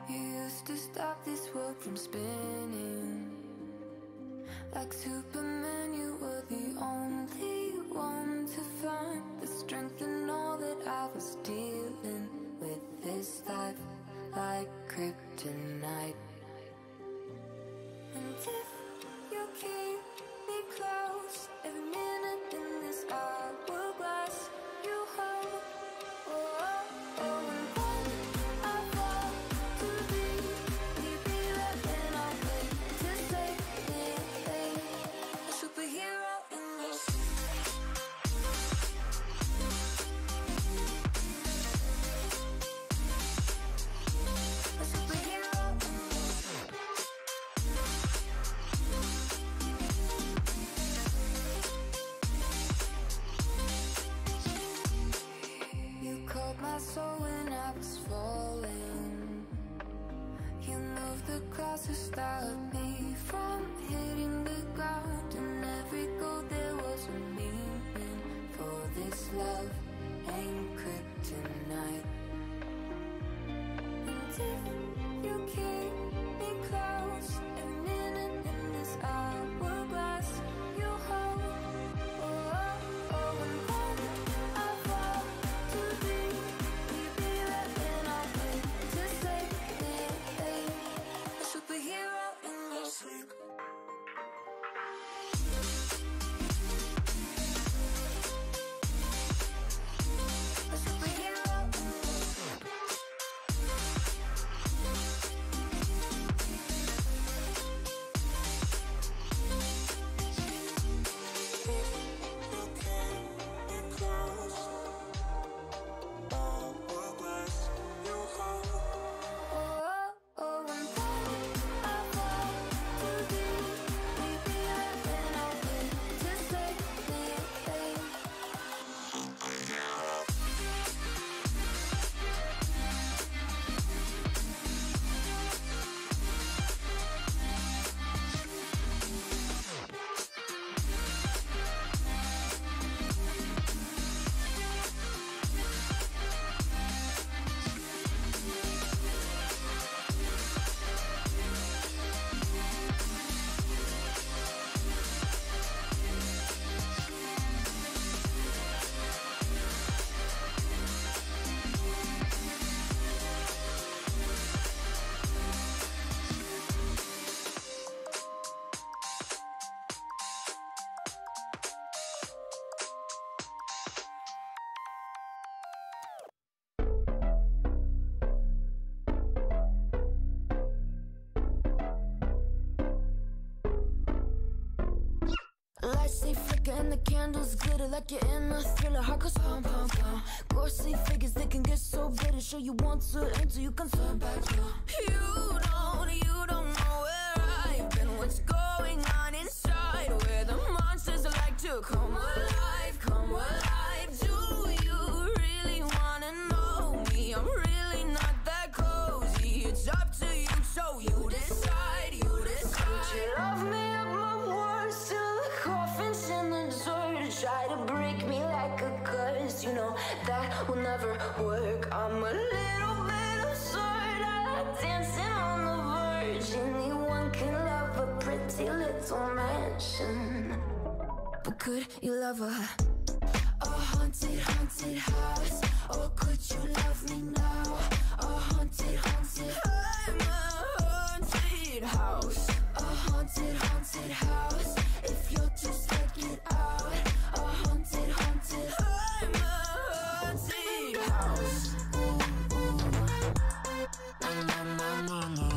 You used to stop this world from spinning. Like Superman, you were the only one to find the strength in all that I was dealing with this life, like kryptonite. And if you keep me close, every minute in this hourglass you hold. Oh, oh, oh, and when I fall to be right when I wait to say anything, a superhero in your sleep. A superhero in your sleep. You called my soul when I was falling. You moved the clouds to stop me from hitting the ground. And every goal there was a meaning. For this love ain't kryptonite. And if you keep me close, every minute in this hourglass you hold. Oh, oh, oh, and when I fall to be right when I wait to say anything, a superhero in your sleep. A superhero in your sleep. Oh, oh, and when I fall to be right when I wait to say anything. Lights stay flicker and the candles glitter like you're in a thriller. Heart goes pum pum pum. Ghostly figures that can get so bitter. Show you want to enter, you can turn back. You don't know where I've been. What's going on inside? Where the monsters like to come alive, come alive. Do you really wanna know me? I'm really not that cozy. It's up to you, so you decide, you decide. Would you love me up my worst till the coffin's in the dirt? Try to break me like a curse, you know that will never work. I'm a little bit absurd. I like dancing on the verge. Anyone can love a pretty little mansion, but could you love a haunted, haunted house? Or could you love me now? A haunted, haunted. I'm a haunted house. A haunted, haunted house. If you're too scared, get out. A haunted, haunted. I'm a haunted house. Na, na, na, na, na.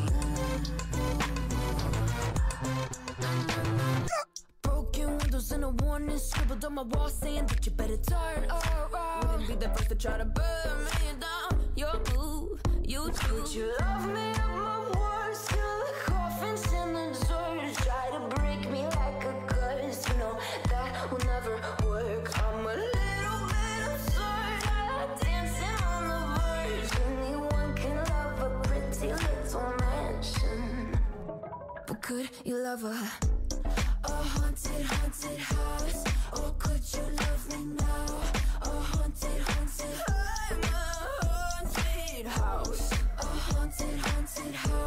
Broken windows and a warning scribbled on my wall saying that you better turn around. Wouldn't be the first to try to burn me down. Your move, you too. Would you love me at my worst till the coffin's in the dirt? Try to break me like a curse, you know that will never work. I'm a little bit absurd. I like dancing on the verge. Anyone can love a pretty little mansion, but could you love a haunted, haunted house? Or could you love me now? A haunted, haunted. I'm a haunted house. A haunted, haunted. it hard.